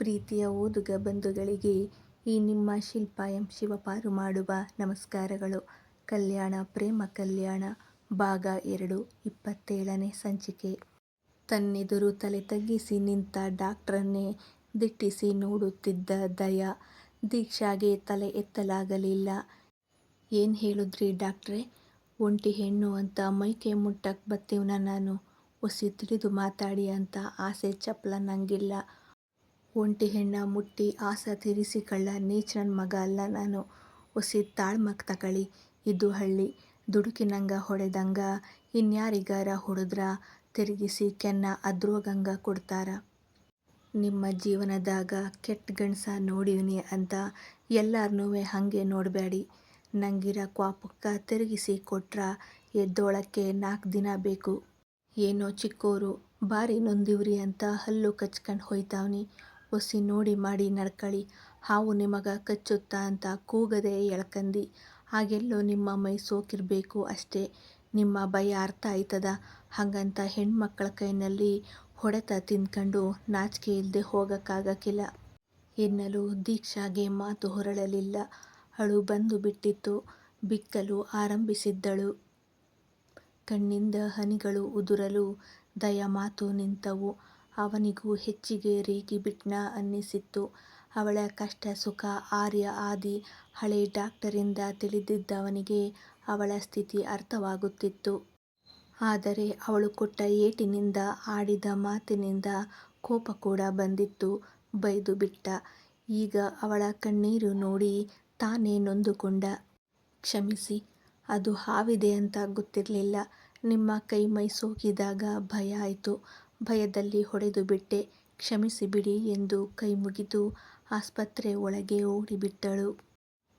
ಪ್ರೀತಿಯ ಓದುಗ ಬಂಧುಗಳಿಗೆ ಈ ನಿಮ್ಮ ಶಿಲ್ಪಾ ಎಂ ಶಿವಪಾರು ಮಾಡುವ ನಮಸ್ಕಾರಗಳು. ಕಲ್ಯಾಣ ಪ್ರೇಮ ಕಲ್ಯಾಣ ಭಾಗ 2 27ನೇ ಸಂಚಿಕೆ. ತನ್ನೆದುರು ತಲೆ ತಗ್ಗಿಸಿ ನಿಂತ ಡಾಕ್ಟ್ರನ್ನೇ ದಿಟ್ಟಿಸಿ ನೋಡುತ್ತಿದ್ದ ದಯಾ ದೀಕ್ಷಾಗೆ ತಲೆ ಎತ್ತಲಾಗಲಿಲ್ಲ. "ಏನ್ ಹೇಳುದ್ರಿ ಡಾಕ್ಟ್ರೇ? ಒಂಟಿ ಹೆಣ್ಣು ಅಂತ ಮೈಕೈ ಮುಟ್ಟಕ್ ಬತ್ತಿವ್ನ ನಾನು. ಒಸಿ ತಿಳಿದು ಮಾತಾಡಿ ಅಂತ ಆಸೆ ಚಪಲ ನಂಗಿಲ್ಲ. ಒಂಟಿ ಹೆಣ್ಣ ಮುಟ್ಟಿ ಆಸ ತೀರಿಸಿಕಳ್ಳ ನೀಚ್ನನ್ ಮಗ ಅಲ್ಲ ನಾನು. ಒಸಿ ತಾಳ್ಮಕ್ ತಕಳಿ. ಇದು ಹಳ್ಳಿ. ದುಡುಕಿನಂಗ ಹೊಡೆದಂಗ ಇನ್ಯಾರಿಗಾರ ಹೊಡುದ್ರ ತಿರುಗಿಸಿ ಕೆನ್ನ ಅದ್ರೋಗಂಗ ಕೊಡ್ತಾರ. ನಿಮ್ಮ ಜೀವನದಾಗ ಕೆಟ್ಟ ಗಂಡ್ಸ ನೋಡಿವ್ನಿ ಅಂತ ಎಲ್ಲಾರ್ನೂವೆ ಹಂಗೆ ನೋಡ್ಬ್ಯಾಡಿ. ನಂಗಿರ ಕ್ವಾಪಕ್ಕ ತಿರುಗಿಸಿ ಕೊಟ್ರ ಎದ್ದೋಳಕ್ಕೆ 4 ದಿನ ಬೇಕು. ಏನೋ ಚಿಕ್ಕೋರು ಬಾರಿ ನೊಂದಿವ್ರಿ ಅಂತ ಹಲ್ಲು ಕಚ್ಕಂಡ್ ಹೋಯ್ತಾವ್ನಿ. ಒಸಿ ನೋಡಿ ಮಾಡಿ ನಡ್ಕಳಿ. ಹಾವು ನಿಮಗ ಕಚ್ಚುತ್ತ ಅಂತ ಕೂಗದೆ ಎಳ್ಕಂದಿ. ಆಗೆಲ್ಲೋ ನಿಮ್ಮ ಮೈ ಸೋಕಿರ್ಬೇಕು ಅಷ್ಟೇ. ನಿಮ್ಮ ಭಯ ಅರ್ಥ ಆಯ್ತದ. ಹಂಗಂತ ಹೆಣ್ಮಕ್ಕಳ ಕೈನಲ್ಲಿ ಹೊಡೆತ ತಿಂದ್ಕಂಡು ನಾಚ್ಕೆ ಇಲ್ದೆ ಹೋಗಕ್ಕಾಗಕಿಲ್ಲ" ಎನ್ನಲು ದೀಕ್ಷಾಗೆ ಮಾತು ಹೊರಳಲಿಲ್ಲ. ಅಳು ಬಂದು ಬಿಟ್ಟಿತ್ತು. ಬಿಕ್ಕಲು ಆರಂಭಿಸಿದ್ದಳು. ಕಣ್ಣಿಂದ ಹನಿಗಳು ಉದುರಲು ದಯಾ ಮಾತು ನಿಂತವು. ಅವನಿಗೂ ಹೆಚ್ಚಿಗೆ ರೇಗಿಬಿಟ್ನ ಅನ್ನಿಸಿತ್ತು. ಅವಳ ಕಷ್ಟ ಸುಖ ಆರ್ಯ ಆದಿ ಹಳೇ ಡಾಕ್ಟರಿಂದ ತಿಳಿದಿದ್ದವನಿಗೆ ಅವಳ ಸ್ಥಿತಿ ಅರ್ಥವಾಗುತ್ತಿತ್ತು. ಆದರೆ ಅವಳು ಕೊಟ್ಟ ಏಟಿನಿಂದ ಆಡಿದ ಮಾತಿನಿಂದ ಕೋಪ ಕೂಡ ಬಂದಿತ್ತು. ಬೈದು ಬಿಟ್ಟ. ಈಗ ಅವಳ ಕಣ್ಣೀರು ನೋಡಿ ತಾನೇ ನೊಂದುಕೊಂಡ. "ಕ್ಷಮಿಸಿ. ಅದು ಹಾವಿದೆ ಅಂತ ಗೊತ್ತಿರ್ಲಿಲ್ಲ. ನಿಮ್ಮ ಕೈ ಮೈ ಸೋಕಿದಾಗ ಭಯ ಆಯ್ತು. ಭಯದಲ್ಲಿ ಹೊಡೆದು ಬಿಟ್ಟೆ. ಕ್ಷಮಿಸಿ ಬಿಡಿ" ಎಂದು ಕೈ ಮುಗಿದು ಆಸ್ಪತ್ರೆ ಒಳಗೆ ಓಡಿಬಿಟ್ಟಳು.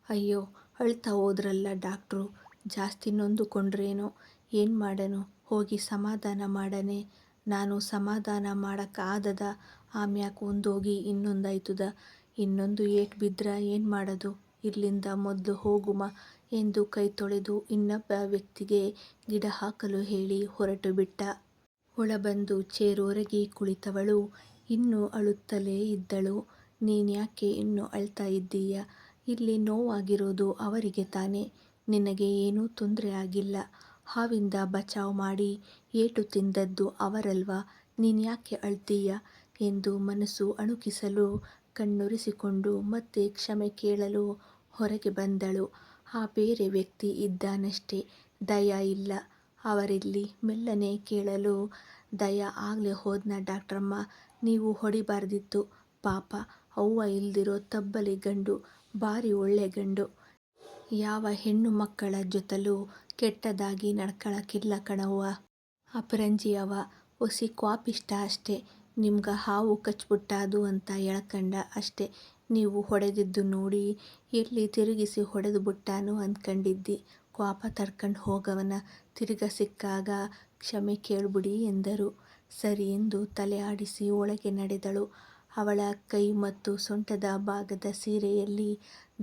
ಅಯ್ಯೋ, ಅಳ್ತಾ ಹೋದ್ರಲ್ಲ ಡಾಕ್ಟ್ರು. ಜಾಸ್ತಿ ನೊಂದುಕೊಂಡ್ರೇನೋ. ಏನ್ ಮಾಡನು? ಹೋಗಿ ಸಮಾಧಾನ ಮಾಡನೆ. ನಾನು ಸಮಾಧಾನ ಮಾಡಕ ಆದದ. ಆಮ್ಯಾಕ್ ಒಂದೋಗಿ ಇನ್ನೊಂದಾಯ್ತುದ. ಇನ್ನೊಂದು ಏಟ್ ಬಿದ್ರ ಏನ್ ಮಾಡದು? ಇರ್ಲಿಂದ ಮೊದ್ಲು ಹೋಗುಮ ಎಂದು ಕೈ ತೊಳೆದು ಇನ್ನೊಬ್ಬ ವ್ಯಕ್ತಿಗೆ ಗಿಡ ಹಾಕಲು ಹೇಳಿ ಹೊರಟು ಬಿಟ್ಟ. ಒಳಬಂದು ಚೇರ್ ಒರಗಿ ಕುಳಿತವಳು ಇನ್ನೂ ಅಳುತ್ತಲೇ ಇದ್ದಳು. "ನೀನ್ಯಾಕೆ ಇನ್ನೂ ಅಳ್ತಾ ಇದ್ದೀಯ? ಇಲ್ಲಿ ನೋವಾಗಿರೋದು ಅವರಿಗೆ ತಾನೆ. ನಿನಗೆ ಏನೂ ತೊಂದ್ರೆ ಆಗಿಲ್ಲ. ಹಾವಿಂದ ಬಚಾವ್ ಮಾಡಿ ಏಟು ತಿಂದದ್ದು ಅವರಲ್ವಾ? ನೀನ್ಯಾಕೆ ಅಳ್ತೀಯ" ಎಂದು ಮನಸ್ಸು ಅಣುಕಿಸಲು ಕಣ್ಣೊರೆಸಿಕೊಂಡು ಮತ್ತೆ ಕ್ಷಮೆ ಕೇಳಲು ಹೊರಗೆ ಬಂದಳು. ಆ ಬೇರೆ ವ್ಯಕ್ತಿ ಇದ್ದಾನಷ್ಟೇ. ದಯಾ ಇಲ್ಲ. ಅವರೆಲ್ಲಿ? ಮೆಲ್ಲನೆ ಕೇಳಲು ದಯಾ ಆಗ್ಲೇ ಹೋದ್ನ ಡಾಕ್ಟ್ರಮ್ಮ. ನೀವು ಹೊಡಿಬಾರ್ದಿತ್ತು. ಪಾಪ ಅವ್ವ ಇಲ್ದಿರೋ ತಬ್ಬಲಿ ಗಂಡು. ಬಾರಿ ಒಳ್ಳೆ ಗಂಡು. ಯಾವ ಹೆಣ್ಣು ಮಕ್ಕಳ ಜೊತಲೂ ಕೆಟ್ಟದಾಗಿ ನಡ್ಕಳಕಿಲ್ಲ ಕಣವ್ವ. ಅಪರಂಜಿ ಅವ. ಒಸಿ ಕ್ವಾಪಿಷ್ಟ ಅಷ್ಟೇ. ನಿಮ್ಗ ಹಾವು ಕಚ್ಬುಟ್ಟಾದು ಅಂತ ಎಳಕಂಡ ಅಷ್ಟೇ. ನೀವು ಹೊಡೆದಿದ್ದು ನೋಡಿ ಎಲ್ಲಿ ತಿರುಗಿಸಿ ಹೊಡೆದುಬುಟ್ಟಾನು ಅಂದ್ಕಂಡಿದ್ದಿ. ಕ್ವಾಪ ತಡ್ಕಂಡ್ ಹೋಗವನ. ತಿರುಗ ಸಿಕ್ಕಾಗ ಕ್ಷಮೆ ಕೇಳ್ಬುಡಿ ಎಂದರು. ಸರಿ ಎಂದು ತಲೆ ಆಡಿಸಿ ಒಳಗೆ ನಡೆದಳು. ಅವಳ ಕೈ ಮತ್ತು ಸೊಂಟದ ಭಾಗದ ಸೀರೆಯಲ್ಲಿ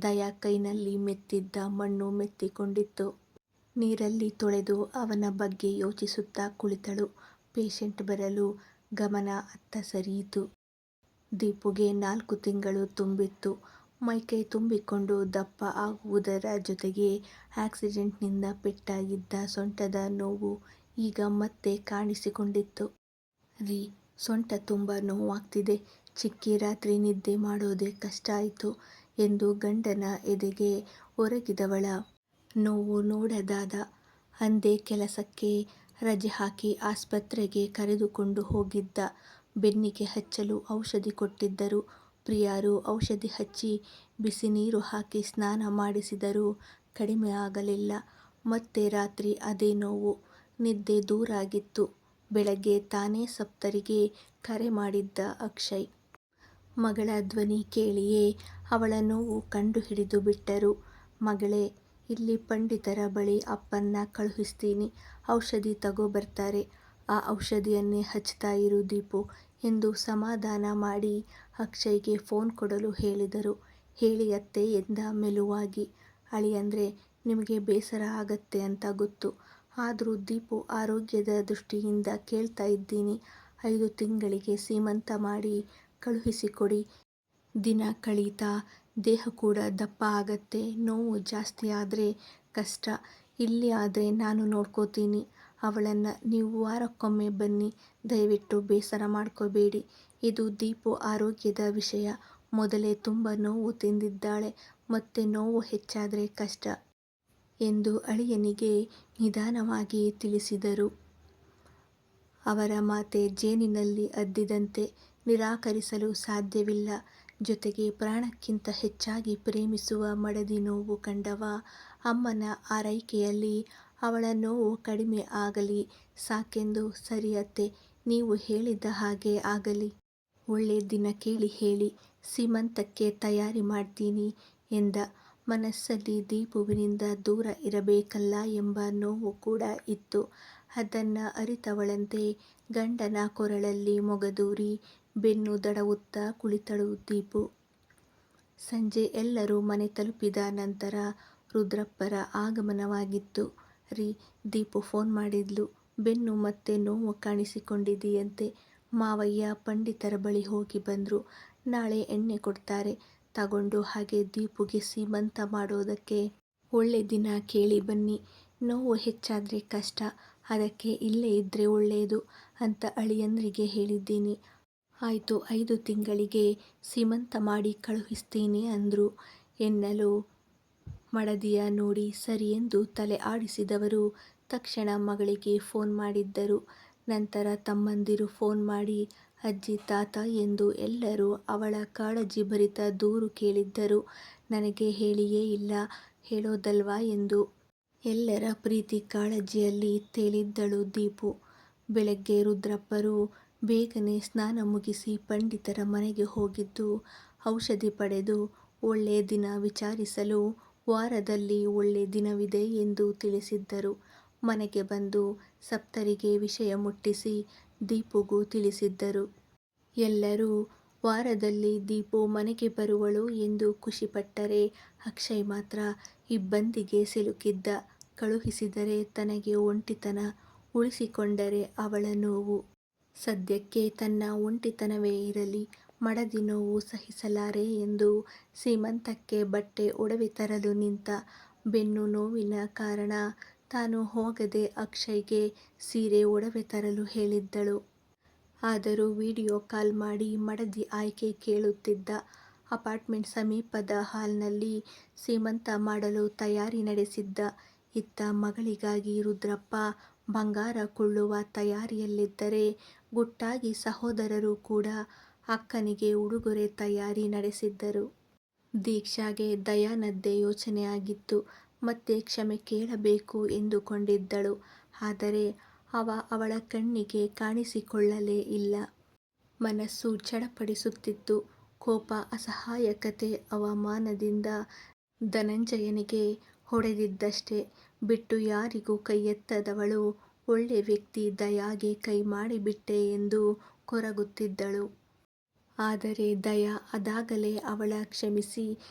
ದಯಾ ಕೈನಲ್ಲಿ ಮೆತ್ತಿದ್ದ ಮಣ್ಣು ಮೆತ್ತಿಕೊಂಡಿತ್ತು. ನೀರಲ್ಲಿ ತೊಳೆದು ಅವನ ಬಗ್ಗೆ ಯೋಚಿಸುತ್ತಾ ಕುಳಿತಳು. ಪೇಷಂಟ್ ಬರಲು ಗಮನ ಅತ್ತ ಸರಿಯಿತು. ದೀಪುಗೆ 4 ತಿಂಗಳು ತುಂಬಿತ್ತು. ಮೈಕೈ ತುಂಬಿಕೊಂಡು ದಪ್ಪ ಆಗುವುದರ ಜೊತೆಗೆ ಆಕ್ಸಿಡೆಂಟ್ನಿಂದ ಪೆಟ್ಟಾಗಿದ್ದ ಸೊಂಟದ ನೋವು ಈಗ ಮತ್ತೆ ಕಾಣಿಸಿಕೊಂಡಿತ್ತು. "ರೀ, ಸೊಂಟ ತುಂಬ ನೋವಾಗ್ತಿದೆ. ಚಿಕ್ಕಿ ರಾತ್ರಿ ನಿದ್ದೆ ಮಾಡೋದೇ ಕಷ್ಟ ಆಯ್ತು" ಎಂದು ಗಂಡನ ಎದೆಗೆ ಒರಗಿದವಳ ನೋವು ನೋಡದಾದ. ಅಂದೇ ಕೆಲಸಕ್ಕೆ ರಜೆ ಹಾಕಿ ಆಸ್ಪತ್ರೆಗೆ ಕರೆದುಕೊಂಡು ಹೋಗಿದ್ದ. ಬೆನ್ನಿಗೆ ಹಚ್ಚಲು ಔಷಧಿ ಕೊಟ್ಟಿದ್ದರು. ಪ್ರಿಯಾರು ಔಷಧಿ ಹಚ್ಚಿ ಬಿಸಿ ನೀರು ಹಾಕಿ ಸ್ನಾನ ಮಾಡಿಸಿದರೂ ಕಡಿಮೆ ಆಗಲಿಲ್ಲ. ಮತ್ತೆ ರಾತ್ರಿ ಅದೇ ನೋವು. ನಿದ್ದೆ ದೂರಾಗಿತ್ತು. ಬೆಳಗ್ಗೆ ತಾನೇ ಸಪ್ತರಿಗೆ ಕರೆ ಮಾಡಿದ್ದ ಅಕ್ಷಯ್. ಮಗಳ ಧ್ವನಿ ಕೇಳಿಯೇ ಅವಳ ನೋವು ಕಂಡುಹಿಡಿದು ಬಿಟ್ಟರು. "ಮಗಳೇ, ಇಲ್ಲಿ ಪಂಡಿತರ ಬಳಿ ಅಪ್ಪನ್ನ ಕಳುಹಿಸ್ತೀನಿ. ಔಷಧಿ ತಗೋ ಬರ್ತಾರೆ. ಆ ಔಷಧಿಯನ್ನೇ ಹಚ್ತಾ ಇರು ದೀಪು" ಎಂದು ಸಮಾಧಾನ ಮಾಡಿ ಅಕ್ಷಯ್ಗೆ ಫೋನ್ ಕೊಡಲು ಹೇಳಿದರು. "ಹೇಳಿ ಅತ್ತೆ" ಎಂದ ಮೆಲುವಾಗಿ. "ಅಳಿಯಂದ್ರೆ ನಿಮ್ಗೆ ಬೇಸರ ಆಗತ್ತೆ ಅಂತ ಗೊತ್ತು. ಆದ್ರೂ ದೀಪು ಆರೋಗ್ಯದ ದೃಷ್ಟಿಯಿಂದ ಕೇಳ್ತಾ ಇದ್ದೀನಿ. 5 ತಿಂಗಳಿಗೆ ಸೀಮಂತ ಮಾಡಿ ಕಳುಹಿಸಿಕೊಡಿ" ದಿನ ಕಳೀತಾ ದೇಹ ಕೂಡ ದಪ್ಪ ಆಗತ್ತೆ. ನೋವು ಜಾಸ್ತಿ ಆದರೆ ಕಷ್ಟ. ಇಲ್ಲಿ ಆದರೆ ನಾನು ನೋಡ್ಕೋತೀನಿ ಅವಳನ್ನು. ನೀವು ವಾರಕ್ಕೊಮ್ಮೆ ಬನ್ನಿ, ದಯವಿಟ್ಟು ಬೇಸರ ಮಾಡ್ಕೋಬೇಡಿ. ಇದು ದೀಪು ಆರೋಗ್ಯದ ವಿಷಯ. ಮೊದಲೇ ತುಂಬ ನೋವು ತಿಂದಿದ್ದಾಳೆ, ಮತ್ತೆ ನೋವು ಹೆಚ್ಚಾದರೆ ಕಷ್ಟ ಎಂದು ಅಳಿಯನಿಗೆ ನಿಧಾನವಾಗಿ ತಿಳಿಸಿದರು. ಅವರ ಮಾತೆ ಜೇನಿನಲ್ಲಿ ಅದ್ದಿದಂತೆ. ನಿರಾಕರಿಸಲು ಸಾಧ್ಯವಿಲ್ಲ. ಜೊತೆಗೆ ಪ್ರಾಣಕ್ಕಿಂತ ಹೆಚ್ಚಾಗಿ ಪ್ರೇಮಿಸುವ ಮಡದಿ ನೋವು ಕಂಡವ ಅಮ್ಮನ ಆರೈಕೆಯಲ್ಲಿ ಅವಳ ನೋವು ಕಡಿಮೆ ಆಗಲಿ ಸಾಕೆಂದು. ಸರಿ ಅತ್ತೆ, ನೀವು ಹೇಳಿದ ಹಾಗೆ ಆಗಲಿ. ಒಳ್ಳೆ ದಿನ ಕೇಳಿ ಹೇಳಿ, ಸೀಮಂತಕ್ಕೆ ತಯಾರಿ ಮಾಡ್ತೀನಿ ಎಂದ. ಮನಸ್ಸಲ್ಲಿ ದೀಪುವಿನಿಂದ ದೂರ ಇರಬೇಕಲ್ಲ ಎಂಬ ನೋವು ಕೂಡ ಇತ್ತು. ಅದನ್ನು ಅರಿತವಳಂತೆ ಗಂಡನ ಕೊರಳಲ್ಲಿ ಮೊಗದೂರಿ ಬೆನ್ನು ದಡವುತ್ತಾ ಕುಳಿತಳು ದೀಪು. ಸಂಜೆ ಎಲ್ಲರೂ ಮನೆ ತಲುಪಿದ ನಂತರ ರುದ್ರಪ್ಪರ ಆಗಮನವಾಗಿತ್ತು. ರೀ, ದೀಪು ಫೋನ್ ಮಾಡಿದ್ಲು. ಬೆನ್ನು ಮತ್ತೆ ನೋವು ಕಾಣಿಸಿಕೊಂಡಿದೆಯಂತೆ. ಮಾವಯ್ಯ ಪಂಡಿತರ ಬಳಿ ಹೋಗಿ ಬಂದ್ರು. ನಾಳೆ ಎಣ್ಣೆ ಕೊಡ್ತಾರೆ, ತಗೊಂಡು ಹಾಗೆ ದೀಪುಗೆ ಸೀಮಂತ ಮಾಡೋದಕ್ಕೆ ಒಳ್ಳೆ ದಿನ ಕೇಳಿ ಬನ್ನಿ. ನೋವು ಹೆಚ್ಚಾದರೆ ಕಷ್ಟ, ಅದಕ್ಕೆ ಇಲ್ಲೇ ಇದ್ರೆ ಒಳ್ಳೆಯದು ಅಂತ ಅಳಿಯಂದ್ರಿಗೆ ಹೇಳಿದ್ದೀನಿ. ಆಯ್ತು, 5 ತಿಂಗಳಿಗೆ ಸೀಮಂತ ಮಾಡಿ ಕಳುಹಿಸ್ತೀನಿ ಅಂದ್ರು ಎನ್ನಲು ಮಡದಿಯ ನೋಡಿ ಸರಿ ಎಂದು ತಲೆ ಆಡಿಸಿದವರು ತಕ್ಷಣ ಮಗಳಿಗೆ ಫೋನ್ ಮಾಡಿದ್ದರು. ನಂತರ ತಮ್ಮಂದಿರು ಫೋನ್ ಮಾಡಿ ಅಜ್ಜಿ, ತಾತ ಎಂದು ಎಲ್ಲರೂ ಅವಳ ಕಾಳಜಿ ಭರಿತ ದೂರು ಕೇಳಿದ್ದರು. ನನಗೆ ಹೇಳಿಯೇ ಇಲ್ಲ, ಹೇಳೋದಲ್ವಾ ಎಂದು ಎಲ್ಲರ ಪ್ರೀತಿ ಕಾಳಜಿಯಲ್ಲಿ ತೇಲಿದ್ದಳು ದೀಪು. ಬೆಳಗ್ಗೆ ರುದ್ರಪ್ಪರು ಬೇಗನೆ ಸ್ನಾನ ಮುಗಿಸಿ ಪಂಡಿತರ ಮನೆಗೆ ಹೋಗಿದ್ದು ಔಷಧಿ ಪಡೆದು ಒಳ್ಳೆ ದಿನ ವಿಚಾರಿಸಲು ವಾರದಲ್ಲಿ ಒಳ್ಳೆ ದಿನವಿದೆ ಎಂದು ತಿಳಿಸಿದ್ದರು. ಮನೆಗೆ ಬಂದು ಸಪ್ತರಿಗೆ ವಿಷಯ ಮುಟ್ಟಿಸಿ ದೀಪುಗೂ ತಿಳಿಸಿದ್ದರು. ಎಲ್ಲರೂ ವಾರದಲ್ಲಿ ದೀಪು ಮನೆಗೆ ಬರುವಳು ಎಂದು ಖುಷಿಪಟ್ಟರೆ ಅಕ್ಷಯ್ ಮಾತ್ರ ಇಬ್ಬಂದಿಗೆ ಸಿಲುಕಿದ್ದ. ಕಳುಹಿಸಿದರೆ ತನಗೆ ಒಂಟಿತನ, ಉಳಿಸಿಕೊಂಡರೆ ಅವಳ ನೋವು. ಸದ್ಯಕ್ಕೆ ತನ್ನ ಒಂಟಿತನವೇ ಇರಲಿ, ಮಡದಿ ನೋವು ಸಹಿಸಲಾರೆ ಎಂದು ಸೀಮಂತಕ್ಕೆ ಬಟ್ಟೆ ಒಡವೆ ತರಲು ನಿಂತ. ಬೆನ್ನು ನೋವಿನ ಕಾರಣ ತಾನು ಹೋಗದೆ ಅಕ್ಷಯ್ಗೆ ಸೀರೆ ಒಡವೆ ತರಲು ಹೇಳಿದ್ದಳು. ಆದರೂ ವಿಡಿಯೋ ಕಾಲ್ ಮಾಡಿ ಮಡದಿ ಆಯ್ಕೆ ಕೇಳುತ್ತಿದ್ದ. ಅಪಾರ್ಟ್ಮೆಂಟ್ ಸಮೀಪದ ಹಾಲ್ನಲ್ಲಿ ಸೀಮಂತ ಮಾಡಲು ತಯಾರಿ ನಡೆಸಿದ್ದ. ಇತ್ತ ಮಗಳಿಗಾಗಿ ರುದ್ರಪ್ಪ ಬಂಗಾರ ಕೊಳ್ಳುವ ತಯಾರಿಯಲ್ಲಿದ್ದರೆ, ಗುಟ್ಟಾಗಿ ಸಹೋದರರು ಕೂಡ ಅಕ್ಕನಿಗೆ ಉಡುಗೊರೆ ತಯಾರಿ ನಡೆಸಿದ್ದರು. ದೀಕ್ಷಾಗೆ ದಯಾನದ್ದೇ ಯೋಚನೆ ಆಗಿತ್ತು. ಮತ್ತೆ ಕ್ಷಮೆ ಕೇಳಬೇಕು ಎಂದುಕೊಂಡಿದ್ದಳು. ಆದರೆ ಅವ ಅವಳ ಕಣ್ಣಿಗೆ ಕಾಣಿಸಿಕೊಳ್ಳಲೇ ಇಲ್ಲ. ಮನಸ್ಸು ಚಡಪಡಿಸುತ್ತಿತ್ತು. ಕೋಪ, ಅಸಹಾಯಕತೆ, ಅವಮಾನದಿಂದ ಧನಂಜಯನಿಗೆ ಹೊಡೆದಿದ್ದಷ್ಟೇ ಬಿಟ್ಟು ಯಾರಿಗೂ ಕೈಯೆತ್ತದವಳು ಒಳ್ಳೆ ವ್ಯಕ್ತಿ ದಯಾಗೆ ಕೈ ಮಾಡಿಬಿಟ್ಟೆ ಎಂದು ಕೊರಗುತ್ತಿದ್ದಳು. ಆದರೆ ದಯಾ ಅದಾಗಲೇ ಅವಳ ಕ್ಷಮಿಸಿ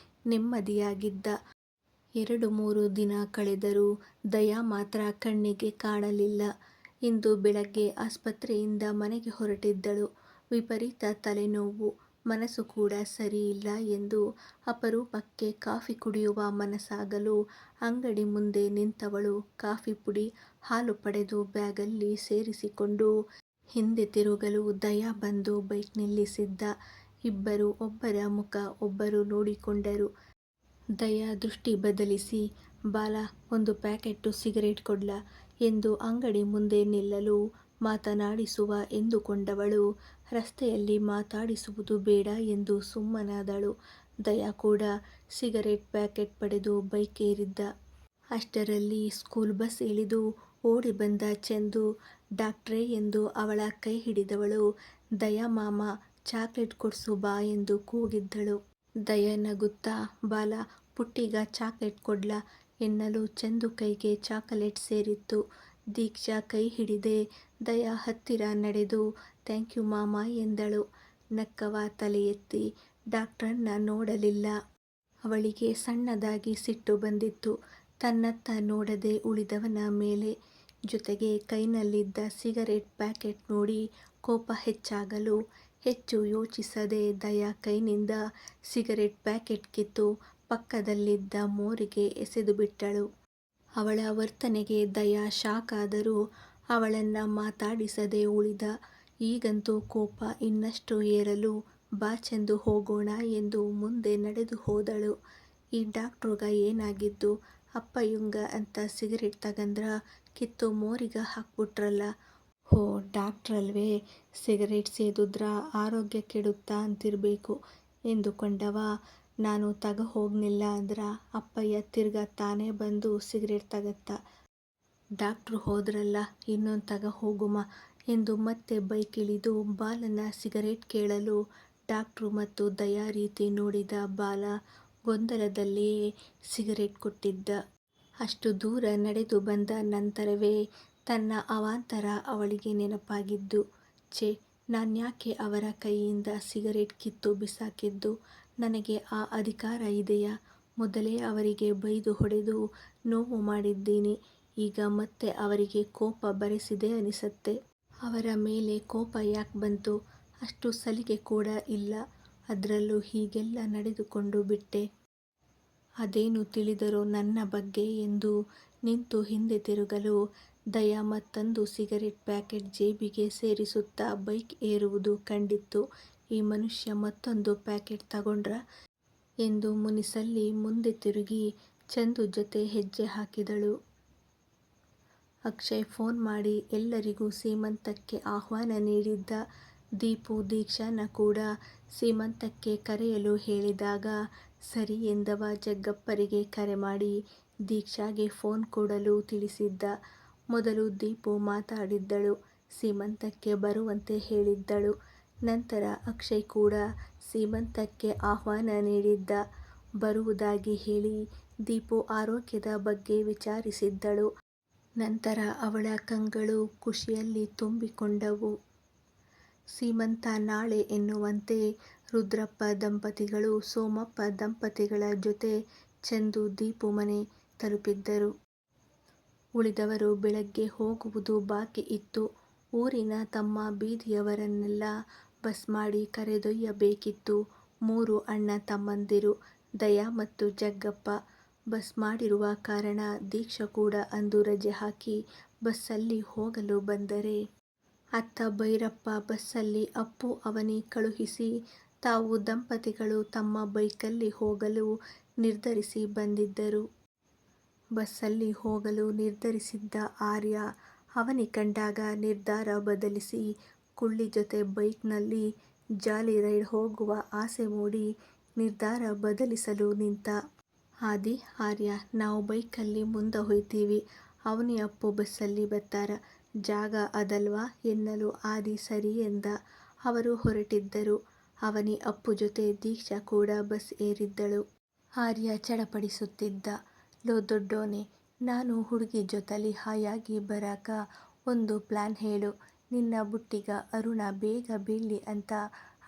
ನೆಮ್ಮದಿಯಾಗಿದ್ದ. 2-3 ದಿನ ಕಳೆದರೂ ದಯಾ ಮಾತ್ರ ಕಣ್ಣಿಗೆ ಕಾಣಲಿಲ್ಲ. ಇಂದು ಬೆಳಗ್ಗೆ ಆಸ್ಪತ್ರೆಯಿಂದ ಮನೆಗೆ ಹೊರಟಿದ್ದಳು. ವಿಪರೀತ ತಲೆನೋವು, ಮನಸ್ಸು ಕೂಡ ಸರಿಯಿಲ್ಲ ಎಂದು ಅಪರೂಪಕ್ಕೆ ಕಾಫಿ ಕುಡಿಯುವ ಮನಸ್ಸಾಗಲು ಅಂಗಡಿ ಮುಂದೆ ನಿಂತವಳು ಕಾಫಿ ಪುಡಿ, ಹಾಲು ಪಡೆದು ಬ್ಯಾಗಲ್ಲಿ ಸೇರಿಸಿಕೊಂಡು ಹಿಂದೆ ತಿರುಗಲು ದಯಾ ಬಂದು ಬೈಕ್ ನಿಲ್ಲಿಸಿದ್ದ. ಇಬ್ಬರು ಒಬ್ಬರ ಮುಖ ಒಬ್ಬರು ನೋಡಿಕೊಂಡರು. ದಯಾ ದೃಷ್ಟಿ ಬದಲಿಸಿ, ಬಾಲಾ, ಒಂದು ಪ್ಯಾಕೆಟ್ಟು ಸಿಗರೇಟ್ ಕೊಡ್ಲಾ ಎಂದು ಅಂಗಡಿ ಮುಂದೆ ನಿಲ್ಲಲು ಮಾತನಾಡಿಸುವ ಎಂದುಕೊಂಡವಳು ರಸ್ತೆಯಲ್ಲಿ ಮಾತಾಡಿಸುವುದು ಬೇಡ ಎಂದು ಸುಮ್ಮನಾದಳು. ದಯಾ ಕೂಡ ಸಿಗರೇಟ್ ಪ್ಯಾಕೆಟ್ ಪಡೆದು ಬೈಕ್ ಏರಿದ್ದ. ಅಷ್ಟರಲ್ಲಿ ಸ್ಕೂಲ್ ಬಸ್ ಇಳಿದು ಓಡಿ ಬಂದ ಚಂದು, ಡಾಕ್ಟ್ರೇ ಎಂದು ಅವಳ ಕೈ ಹಿಡಿದವಳು ದಯಾ ಮಾಮ, ಚಾಕ್ಲೇಟ್ ಕೊಡ್ಸು ಬಾ ಎಂದು ಕೂಗಿದ್ದಳು. ದಯಾ ನಗುತ್ತಾ, ಬಾಲಾ, ಪುಟ್ಟಿಗ ಚಾಕ್ಲೇಟ್ ಕೊಡ್ಲಾ ಎನ್ನಲು ಚಂದು ಕೈಗೆ ಚಾಕಲೇಟ್ ಸೇರಿತ್ತು. ದೀಕ್ಷಾ ಕೈ ಹಿಡಿದೆ ದಯಾ ಹತ್ತಿರ ನಡೆದು ಥ್ಯಾಂಕ್ಯೂ ಮಾಮ ಎಂದಳು. ನಕ್ಕವ ತಲೆ ಎತ್ತಿ ಡಾಕ್ಟ್ರನ್ನ ನೋಡಲಿಲ್ಲ. ಅವಳಿಗೆ ಸಣ್ಣದಾಗಿ ಸಿಟ್ಟು ಬಂದಿತ್ತು, ತನ್ನತ್ತ ನೋಡದೆ ಉಳಿದವನ ಮೇಲೆ. ಜೊತೆಗೆ ಕೈನಲ್ಲಿದ್ದ ಸಿಗರೇಟ್ ಪ್ಯಾಕೆಟ್ ನೋಡಿ ಕೋಪ ಹೆಚ್ಚಾಗಲು ಹೆಚ್ಚು ಯೋಚಿಸದೆ ದಯಾ ಕೈನಿಂದ ಸಿಗರೆಟ್ ಪ್ಯಾಕೆಟ್ ಕಿತ್ತು ಪಕ್ಕದಲ್ಲಿದ್ದ ಮೋರಿಗೆ ಎಸೆದುಬಿಟ್ಟಳು. ಅವಳ ವರ್ತನೆಗೆ ದಯಾ ಶಾಕ್ ಆದರೂ ಅವಳನ್ನ ಮಾತಾಡಿಸದೆ ಉಳಿದ. ಈಗಂತೂ ಕೋಪ ಇನ್ನಷ್ಟು ಏರಲು ಬಾ ಚಂದು ಹೋಗೋಣ ಎಂದು ಮುಂದೆ ನಡೆದು ಹೋದಳು. ಈ ಡಾಕ್ಟ್ರುಗ ಏನಾಗಿದ್ದು, ಅಪ್ಪಯ್ಯಂಗ ಅಂತ ಸಿಗರೆಟ್ ತಗಂದ್ರ ಕಿತ್ತು ಮೋರಿಗ ಹಾಕ್ಬಿಟ್ರಲ್ಲ. ಹೋ ಡಾಕ್ಟ್ರಲ್ವೇ, ಸಿಗರೇಟ್ ಸೇದುದ್ರ ಆರೋಗ್ಯ ಕೆಡುತ್ತಾ ಅಂತಿರ್ಬೇಕು ಎಂದುಕೊಂಡವ. ನಾನು ತಗಹೋಗ್ನಿಲ್ಲ ಅಂದ್ರ ಅಪ್ಪಯ್ಯ ತಿರ್ಗಾ ತಾನೇ ಬಂದು ಸಿಗರೇಟ್ ತಗತ್ತ. ಡಾಕ್ಟ್ರು ಹೋದ್ರಲ್ಲ, ಇನ್ನೊಂದ್ ತಗಹೋಗುಮ ಎಂದು ಮತ್ತೆ ಬೈಕ್ ಇಳಿದು ಬಾಲನ ಸಿಗರೇಟ್ ಕೇಳಲು ಡಾಕ್ಟ್ರು ಮತ್ತು ದಯಾ ರೀತಿ ನೋಡಿದ ಬಾಲ ಗೊಂದಲದಲ್ಲಿಯೇ ಸಿಗರೇಟ್ ಕೊಟ್ಟಿದ್ದ. ಅಷ್ಟು ದೂರ ನಡೆದು ಬಂದ ನಂತರವೇ ತನ್ನ ಅವಾಂತರ ಅವಳಿಗೆ ನೆನಪಾಗಿದ್ದು. ಛೇ, ನಾನ್ಯಾಕೆ ಅವರ ಕೈಯಿಂದ ಸಿಗರೇಟ್ ಕಿತ್ತು ಬಿಸಾಕಿದ್ದು? ನನಗೆ ಆ ಅಧಿಕಾರ ಇದೆಯಾ? ಮೊದಲೇ ಅವರಿಗೆ ಬೈದು ಹೊಡೆದು ನೋವು ಮಾಡಿದ್ದೀನಿ. ಈಗ ಮತ್ತೆ ಅವರಿಗೆ ಕೋಪ ಬರಿಸಿದೆ ಅನಿಸತ್ತೆ. ಅವರ ಮೇಲೆ ಕೋಪ ಯಾಕ್ ಬಂತು? ಅಷ್ಟು ಸಲಿಗೆ ಕೂಡ ಇಲ್ಲ. ಅದ್ರಲ್ಲೂ ಹೀಗೆಲ್ಲ ನಡೆದುಕೊಂಡು ಬಿಟ್ಟೆ. ಅದೇನು ತಿಳಿದರೋ ನನ್ನ ಬಗ್ಗೆ ಎಂದು ನಿಂತು ಹಿಂದೆ ತಿರುಗಲು ದಯಾ ಮತ್ತೊಂದು ಸಿಗರೇಟ್ ಪ್ಯಾಕೆಟ್ ಜೇಬಿಗೆ ಸೇರಿಸುತ್ತಾ ಬೈಕ್ ಏರುವುದು ಕಂಡಿತ್ತು. ಈ ಮನುಷ್ಯ ಮತ್ತೊಂದು ಪ್ಯಾಕೆಟ್ ತಗೊಂಡ್ರ ಎಂದು ಮುನಿಸಲ್ಲಿ ಮುಂದೆ ತಿರುಗಿ ಚಂದು ಜೊತೆ ಹೆಜ್ಜೆ ಹಾಕಿದಳು. ಅಕ್ಷಯ್ ಫೋನ್ ಮಾಡಿ ಎಲ್ಲರಿಗೂ ಸೀಮಂತಕ್ಕೆ ಆಹ್ವಾನ ನೀಡಿದ್ದ. ದೀಪು ದೀಕ್ಷಾನ ಕೂಡ ಸೀಮಂತಕ್ಕೆ ಕರೆಯಲು ಹೇಳಿದಾಗ ಸರಿ ಎಂದವ. ಜಗ್ಗಪ್ಪರಿಗೆ ಕರೆ ಮಾಡಿ ದೀಕ್ಷಾಗೆ ಫೋನ್ ಕೊಡಲು ತಿಳಿಸಿದ್ದ. ಮೊದಲು ದೀಪು ಮಾತಾಡಿದ್ದಳು. ಸೀಮಂತಕ್ಕೆ ಬರುವಂತೆ ಹೇಳಿದ್ದಳು. ನಂತರ ಅಕ್ಷಯ್ ಕೂಡ ಸೀಮಂತಕ್ಕೆ ಆಹ್ವಾನ ನೀಡಿದ್ದ. ಬರುವುದಾಗಿ ಹೇಳಿ ದೀಪು ಆರೋಗ್ಯದ ಬಗ್ಗೆ ವಿಚಾರಿಸಿದ್ದಳು. ನಂತರ ಅವಳ ಕಂಗಳು ಖುಷಿಯಲ್ಲಿ ತುಂಬಿಕೊಂಡವು. ಸೀಮಂತ ನಾಳೆ ಎನ್ನುವಂತೆ ರುದ್ರಪ್ಪ ದಂಪತಿಗಳು ಸೋಮಪ್ಪ ದಂಪತಿಗಳ ಜೊತೆ ಚಂದು ದೀಪು ಮನೆ ತಲುಪಿದ್ದರು. ಉಳಿದವರು ಬೆಳಗ್ಗೆ ಹೋಗುವುದು ಬಾಕಿ ಇತ್ತು. ಊರಿನ ತಮ್ಮ ಬೀದಿಯವರನ್ನೆಲ್ಲ ಬಸ್ ಮಾಡಿ ಕರೆದೊಯ್ಯಬೇಕಿತ್ತು. 3 ಅಣ್ಣ ತಮ್ಮಂದಿರು ದಯಾ ಮತ್ತು ಜಗ್ಗಪ್ಪ. ಬಸ್ ಮಾಡಿರುವ ಕಾರಣ ದೀಕ್ಷಾ ಕೂಡ ಅಂದು ರಜೆ ಹಾಕಿ ಬಸ್ಸಲ್ಲಿ ಹೋಗಲು ಬಂದರೆ, ಅತ್ತ ಭೈರಪ್ಪ ಬಸ್ಸಲ್ಲಿ ಅಪ್ಪು ಅವನಿ ಕಳುಹಿಸಿ ತಾವು ದಂಪತಿಗಳು ತಮ್ಮ ಬೈಕಲ್ಲಿ ಹೋಗಲು ನಿರ್ಧರಿಸಿ ಬಂದಿದ್ದರು. ಬಸ್ಸಲ್ಲಿ ಹೋಗಲು ನಿರ್ಧರಿಸಿದ್ದ ಆರ್ಯ ಅವನಿ ಕಂಡಾಗ ನಿರ್ಧಾರ ಬದಲಿಸಿ ಕುಳ್ಳಿ ಜೊತೆ ಬೈಕ್ನಲ್ಲಿ ಜಾಲಿ ರೈಡ್ ಹೋಗುವ ಆಸೆ ಮೂಡಿ ನಿರ್ಧಾರ ಬದಲಿಸಲು ನಿಂತ. ಆದಿ, ಆರ್ಯ, ನಾವು ಬೈಕಲ್ಲಿ ಮುಂದ ಹೊಯ್ತೀವಿ. ಅವನಿ ಅಪ್ಪು ಬಸ್ಸಲ್ಲಿ ಬತ್ತಾರ. ಜಾಗ ಅದಲ್ವಾ ಎನ್ನಲು ಆದಿ ಸರಿ ಎಂದ. ಅವರು ಹೊರಟಿದ್ದರು. ಅವನಿ ಅಪ್ಪು ಜೊತೆ ದೀಕ್ಷಾ ಕೂಡ ಬಸ್ ಏರಿದ್ದಳು. ಆರ್ಯ ಚಡಪಡಿಸುತ್ತಿದ್ದ. ಲೋ ದೊಡ್ಡೋನೆ, ನಾನು ಹುಡುಗಿ ಜೊತಲಿ ಹಾಯಾಗಿ ಬರಾಕ ಒಂದು ಪ್ಲಾನ್ ಹೇಳು. ನಿನ್ನ ಬುಟ್ಟಿಗ ಅರುಣ ಬೇಗ ಬೀಳ್ಲಿ ಅಂತ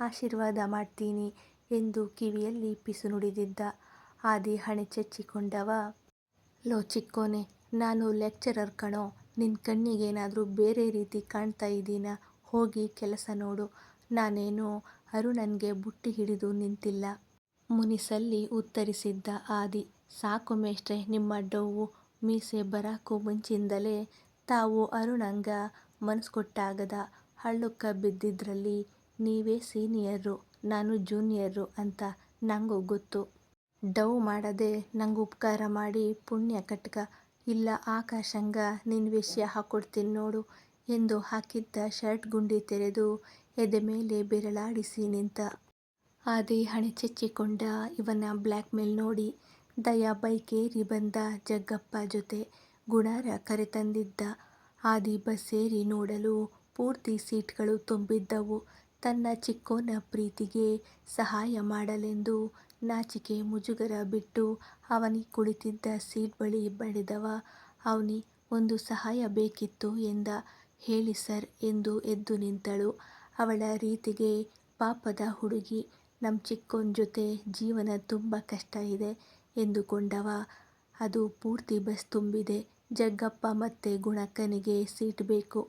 ಆಶೀರ್ವಾದ ಮಾಡ್ತೀನಿ ಎಂದು ಕಿವಿಯಲ್ಲಿ ಪಿಸು ನುಡಿದಿದ್ದ. ಆದಿ ಹಣೆ ಚಚ್ಚಿಕೊಂಡವ. ಲೋ ಚಿಕ್ಕೋನೆ, ನಾನು ಲೆಕ್ಚರರ್ ಕಣೋ. ನಿನ್ ಕಣ್ಣಿಗೇನಾದ್ರೂ ಬೇರೆ ರೀತಿ ಕಾಣ್ತಾ ಇದೀನಾ? ಹೋಗಿ ಕೆಲಸ ನೋಡು. ನಾನೇನು ಅರುಣನ್ಗೆ ಬುಟ್ಟಿ ಹಿಡಿದು ನಿಂತಿಲ್ಲ. ಮುನಿಸಲ್ಲಿ ಉತ್ತರಿಸಿದ್ದ ಆದಿ. ಸಾಕು ಮೇಷ್ಟ್ರೆ ನಿಮ್ಮ ಡವ್ವು. ಮೀಸೆ ಬರಾಕು ಮುಂಚಿಂದಲೇ ತಾವು ಅರುಣಂಗ ಮನಸ್ಕೊಟ್ಟಾಗದ. ಹಳ್ಳಕ್ಕ ಬಿದ್ದಿದ್ರಲ್ಲಿ ನೀವೇ ಸೀನಿಯರ್ರು, ನಾನು ಜೂನಿಯರ್ರು ಅಂತ ನಂಗೂ ಗೊತ್ತು. ಡವ್ ಮಾಡದೆ ನಂಗ್ ಉಪ್ಕಾರ ಮಾಡಿ ಪುಣ್ಯ ಕಟ್ಕ. ಇಲ್ಲ ಆಕಾಶಂಗ ನಿನ್ ವೇಶ್ಯ ಹಾಕ್ಕೊಡ್ತೀನ್ ನೋಡು ಎಂದು ಹಾಕಿದ್ದ ಶರ್ಟ್ ಗುಂಡಿ ತೆರೆದು ಎದೆ ಮೇಲೆ ಬೆರಳಾಡಿಸಿ ನಿಂತ. ಆದಿ ಹಣೆ ಚೆಚ್ಚಿಕೊಂಡ. ಇವನ ಬ್ಲ್ಯಾಕ್ ಮೇಲ್ ನೋಡಿ ದಯಾ ಬೈಕೇರಿ ಬಂದ ಜಗ್ಗಪ್ಪ ಜೊತೆ. ಗುಣಾರ ಕರೆತಂದಿದ್ದ. ಆದಿ ಬಸ್ ಏರಿ ನೋಡಲು ಪೂರ್ತಿ ಸೀಟ್ಗಳು ತುಂಬಿದ್ದವು. ತನ್ನ ಚಿಕ್ಕೋನ ಪ್ರೀತಿಗೆ ಸಹಾಯ ಮಾಡಲೆಂದು ನಾಚಿಕೆ ಮುಜುಗರ ಬಿಟ್ಟು ಅವನಿ ಕುಳಿತಿದ್ದ ಸೀಟ್ ಬಳಿ ನಡೆದವ. ಅವ್ನಿ, ಒಂದು ಸಹಾಯ ಬೇಕಿತ್ತು ಎಂದ. ಹೇಳಿ ಸರ್ ಎಂದು ಎದ್ದು ನಿಂತಳು. ಅವಳ ರೀತಿಗೆ ಪಾಪದ ಹುಡುಗಿ, ನಮ್ ಚಿಕ್ಕೋನ್ ಜೊತೆ ಜೀವನ ತುಂಬ ಕಷ್ಟ ಇದೆ ಎಂದುಕೊಂಡವ. ಅದು ಪೂರ್ತಿ ಬಸ್ ತುಂಬಿದೆ. ಜಗ್ಗಪ್ಪ ಮತ್ತೆ ಗುಣಕ್ಕನಿಗೆ ಸೀಟ್ ಬೇಕು.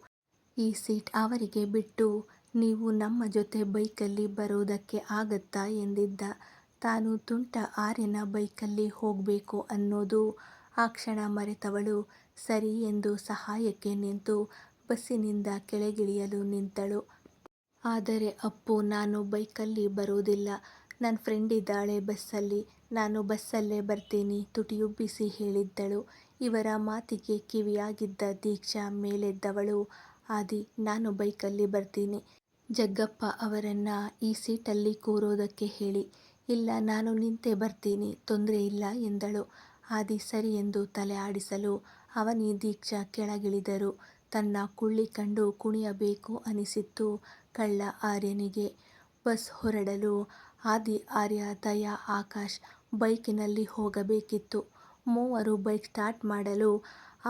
ಈ ಸೀಟ್ ಅವರಿಗೆ ಬಿಟ್ಟು ನೀವು ನಮ್ಮ ಜೊತೆ ಬೈಕಲ್ಲಿ ಬರೋದಕ್ಕೆ ಆಗತ್ತಾ ಎಂದಿದ್ದ. ತಾನು ತುಂಟ ಆರ್ಯನ ಬೈಕಲ್ಲಿ ಹೋಗ್ಬೇಕು ಅನ್ನೋದು ಆ ಕ್ಷಣ ಮರೆತವಳು ಸರಿ ಎಂದು ಸಹಾಯಕ್ಕೆ ನಿಂತು ಬಸ್ಸಿನಿಂದ ಕೆಳಗಿಳಿಯಲು ನಿಂತಳು. ಆದರೆ ಅಪ್ಪು, ನಾನು ಬೈಕಲ್ಲಿ ಬರೋದಿಲ್ಲ, ನನ್ನ ಫ್ರೆಂಡಿದ್ದಾಳೆ ಬಸ್ಸಲ್ಲಿ, ನಾನು ಬಸ್ಸಲ್ಲೇ ಬರ್ತೀನಿ ತುಟಿಯುಬ್ಬಿಸಿ ಹೇಳಿದ್ದಳು. ಇವರ ಮಾತಿಗೆ ಕಿವಿಯಾಗಿದ್ದ ದೀಕ್ಷಾ ಮೇಲೆದ್ದವಳು. ಆದಿ, ನಾನು ಬೈಕಲ್ಲಿ ಬರ್ತೀನಿ, ಜಗ್ಗಪ್ಪ ಅವರನ್ನ ಈ ಸೀಟಲ್ಲಿ ಕೂರೋದಕ್ಕೆ ಹೇಳಿ. ಇಲ್ಲ, ನಾನು ನಿಂತೇ ಬರ್ತೀನಿ, ತೊಂದ್ರೆ ಇಲ್ಲ ಎಂದಳು. ಆದಿ ಸರಿ ಎಂದು ತಲೆ ಆಡಿಸಲು ಅವನಿ ದೀಕ್ಷಾ ಕೆಳಗಿಳಿದರು. ತನ್ನ ಕುಳ್ಳಿ ಕಂಡು ಕುಣಿಯಬೇಕು ಅನಿಸಿತ್ತು ಕಳ್ಳ ಆರ್ಯನಿಗೆ. ಬಸ್ ಹೊರಡಲು ಆದಿ, ಆರ್ಯ, ದಯಾ, ಆಕಾಶ್ ಬೈಕಿನಲ್ಲಿ ಹೋಗಬೇಕಿತ್ತು. ಮೂವರು ಬೈಕ್ ಸ್ಟಾರ್ಟ್ ಮಾಡಲು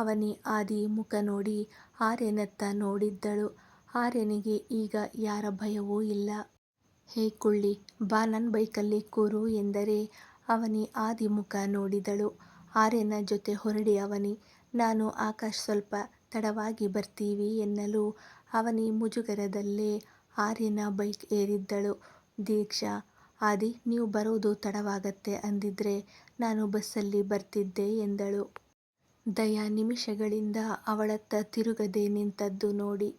ಅವನಿ ಆದಿ ಮುಖ ನೋಡಿ ಆರ್ಯನತ್ತ ನೋಡಿದ್ದಳು. ಆರ್ಯನಿಗೆ ಈಗ ಯಾರ ಭಯವೂ ಇಲ್ಲ. ಹೇ ಕುಳ್ಳಿ, ಬಾ ನನ್ನ ಬೈಕಲ್ಲಿ ಕೂರು ಎಂದರೆ ಅವನಿ ಆದಿ ಮುಖ ನೋಡಿದಳು. ಆರ್ಯನ ಜೊತೆ ಹೊರಡಿ ಅವನಿ, ನಾನು ಆಕಾಶ್ ಸ್ವಲ್ಪ ತಡವಾಗಿ ಬರ್ತೀವಿ ಎನ್ನಲು ಅವನಿ ಮುಜುಗರದಲ್ಲೇ ಆರ್ಯನ ಬೈಕ್ ಏರಿದ್ದಳು. ದೀಕ್ಷಾ, ಆದಿ, ನೀವು ಬರೋದು ತಡವಾಗತ್ತೆ ಅಂದಿದ್ರೆ ನಾನು ಬಸ್ಸಲ್ಲಿ ಬರ್ತಿದ್ದೆ ಎಂದಳು. ದಯಾ ನಿಮಿಷಗಳಿಂದ ಅವಳತ್ತ ತಿರುಗದೆ ನಿಂತದ್ದು ನೋಡಿ,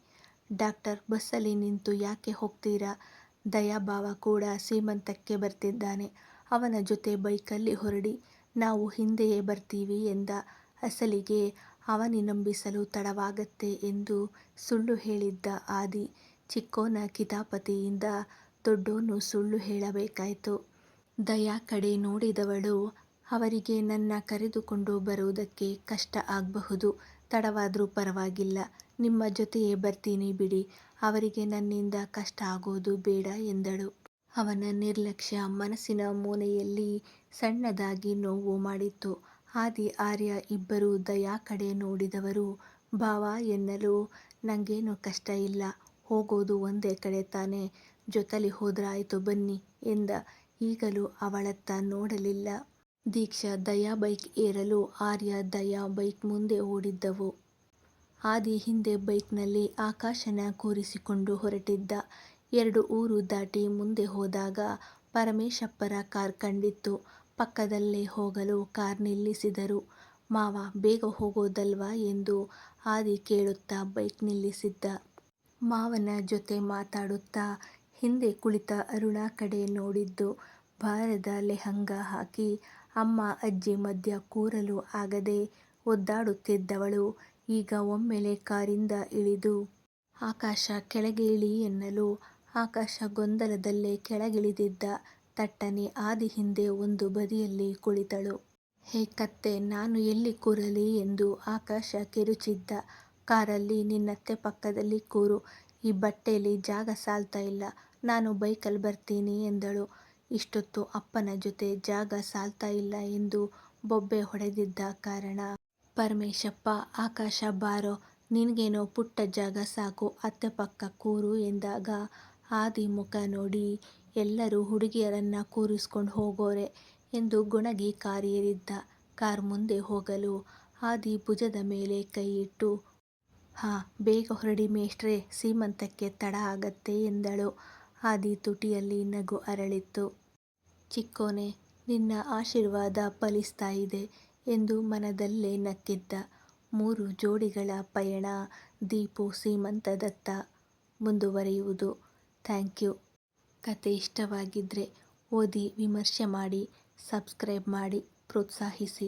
ಡಾಕ್ಟರ್, ಬಸ್ಸಲ್ಲಿ ನಿಂತು ಯಾಕೆ ಹೋಗ್ತೀರಾ? ದಯಾ ಭಾವ ಕೂಡ ಸೀಮಂತಕ್ಕೆ ಬರ್ತಿದ್ದಾನೆ, ಅವನ ಜೊತೆ ಬೈಕಲ್ಲಿ ಹೊರಡಿ, ನಾವು ಹಿಂದೆಯೇ ಬರ್ತೀವಿ ಎಂದ. ಅಸಲಿಗೆ ಅವನಿ ನಂಬಿಸಲು ತಡವಾಗತ್ತೆ ಎಂದು ಸುಳ್ಳು ಹೇಳಿದ್ದ ಆದಿ. ಚಿಕ್ಕೋನ ಕಿತಾಪತಿಯಿಂದ ದೊಡ್ಡೋನು ಸುಳ್ಳು ಹೇಳಬೇಕಾಯ್ತು. ದಯಾ ಕಡೆ ನೋಡಿದವಳು, ಅವರಿಗೆ ನನ್ನ ಕರೆದುಕೊಂಡು ಬರೋದಕ್ಕೆ ಕಷ್ಟ ಆಗ್ಬಹುದು, ತಡವಾದ್ರೂ ಪರವಾಗಿಲ್ಲ, ನಿಮ್ಮ ಜೊತೆಯೇ ಬರ್ತೀನಿ ಬಿಡಿ, ಅವರಿಗೆ ನನ್ನಿಂದ ಕಷ್ಟ ಆಗೋದು ಬೇಡ ಎಂದಳು. ಅವನ ನಿರ್ಲಕ್ಷ್ಯ ಮನಸ್ಸಿನ ಮೂಲೆಯಲ್ಲಿ ಸಣ್ಣದಾಗಿ ನೋವು ಮಾಡಿತ್ತು. ಆದಿ, ಆರ್ಯ ಇಬ್ಬರೂ ದಯಾ ಕಡೆ ನೋಡಿದವರು. ಭಾವ ಎನ್ನಲು, ನಂಗೇನು ಕಷ್ಟ ಇಲ್ಲ, ಹೋಗೋದು ಒಂದೇ ಕಡೆ ತಾನೆ, ಜೊತೆಲಿ ಹೋದ್ರಾಯ್ತು ಬನ್ನಿ ಎಂದ. ಈಗಲೂ ಅವಳತ್ತ ನೋಡಲಿಲ್ಲ. ದೀಕ್ಷಾ ದಯಾ ಬೈಕ್ ಏರಲು ಆರ್ಯ ದಯಾ ಬೈಕ್ ಮುಂದೆ ಓಡಿದ್ದವು. ಆದಿ ಹಿಂದೆ ಬೈಕ್ನಲ್ಲಿ ಆಕಾಶನ ಕೂರಿಸಿಕೊಂಡು ಹೊರಟಿದ್ದ. 2 ಊರು ದಾಟಿ ಮುಂದೆ ಹೋದಾಗ ಪರಮೇಶಪ್ಪರ ಕಾರ್ ಕಂಡಿತ್ತು. ಪಕ್ಕದಲ್ಲೇ ಹೋಗಲು ಕಾರ್ ನಿಲ್ಲಿಸಿದರು. ಮಾವ, ಬೇಗ ಹೋಗೋದಲ್ವಾ ಎಂದು ಆದಿ ಕೇಳುತ್ತಾ ಬೈಕ್ ನಿಲ್ಲಿಸಿದ್ದ. ಮಾವನ ಜೊತೆ ಮಾತಾಡುತ್ತಾ ಹಿಂದೆ ಕುಳಿತ ಅರುಣಾ ಕಡೆ ನೋಡಿದ್ದು. ಭಾರದ ಲೆಹಂಗಾ ಹಾಕಿ ಅಮ್ಮ ಅಜ್ಜಿ ಮಧ್ಯ ಕೂರಲು ಆಗದೆ ಒದ್ದಾಡುತ್ತಿದ್ದವಳು ಈಗ ಒಮ್ಮೆಲೆ ಕಾರಿಂದ ಇಳಿದು ಆಕಾಶ ಕೆಳಗೆ ಇಳಿ ಎನ್ನಲು ಆಕಾಶ ಗೊಂದಲದಲ್ಲೇ ಕೆಳಗಿಳಿದಿದ್ದ. ತಟ್ಟನೆ ಆದಿ ಹಿಂದೆ ಒಂದು ಬದಿಯಲ್ಲಿ ಕುಳಿತಳು. ಹೇ ಕತ್ತೆ, ನಾನು ಎಲ್ಲಿ ಕೂರಲಿ ಎಂದು ಆಕಾಶ ಕಿರುಚಿದ್ದ. ಕಾರಲ್ಲಿ ನಿನ್ನತ್ತೆ ಪಕ್ಕದಲ್ಲಿ ಕೂರು, ಈ ಬಟ್ಟೆಲಿ ಜಾಗ ಸಾಲ್ತಾ ಇಲ್ಲ, ನಾನು ಬೈಕಲ್ಲಿ ಬರ್ತೀನಿ ಎಂದಳು. ಇಷ್ಟೊತ್ತು ಅಪ್ಪನ ಜೊತೆ ಜಾಗ ಸಾಲ್ತಾ ಇಲ್ಲ ಎಂದು ಬೊಬ್ಬೆ ಹೊಡೆದಿದ್ದ ಕಾರಣ ಪರಮೇಶಪ್ಪ, ಆಕಾಶ ಬಾರೋ, ನಿನಗೇನೋ ಪುಟ್ಟ ಜಾಗ ಸಾಕು, ಅತ್ತೆ ಪಕ್ಕ ಕೂರು ಎಂದಾಗ ಆದಿ ಮುಖ ನೋಡಿ ಎಲ್ಲರೂ ಹುಡುಗಿಯರನ್ನ ಕೂರಿಸ್ಕೊಂಡು ಹೋಗೋರೆ ಎಂದು ಗೊಣಗಿ ಕಾರ್ ಏರಿದ್ದ. ಕಾರ್ ಮುಂದೆ ಹೋಗಲು ಆದಿ ಭುಜದ ಮೇಲೆ ಕೈ ಇಟ್ಟು, ಹಾ, ಬೇಗ ಹೊರಡಿ ಮೇಷ್ಟ್ರೆ, ಸೀಮಂತಕ್ಕೆ ತಡ ಆಗತ್ತೆ ಎಂದಳು. ಆದಿ ತುಟಿಯಲ್ಲಿ ನಗು ಅರಳಿತ್ತು. ಚಿಕ್ಕೋನೆ, ನಿನ್ನ ಆಶೀರ್ವಾದ ಫಲಿಸ್ತಾ ಇದೆ ಎಂದು ಮನದಲ್ಲೇ ನಕ್ಕಿದ್ದ. 3 ಜೋಡಿಗಳ ಪಯಣ ದೀಪು ಸೀಮಂತದತ್ತ ಮುಂದುವರಿಯುವುದು. Thank you. ಕತೆ ಇಷ್ಟವಾಗಿದ್ರೆ ಓದಿ ವಿಮರ್ಶೆ ಮಾಡಿ, ಸಬ್ಸ್ಕ್ರೈಬ್ ಮಾಡಿ, ಪ್ರೋತ್ಸಾಹಿಸಿ.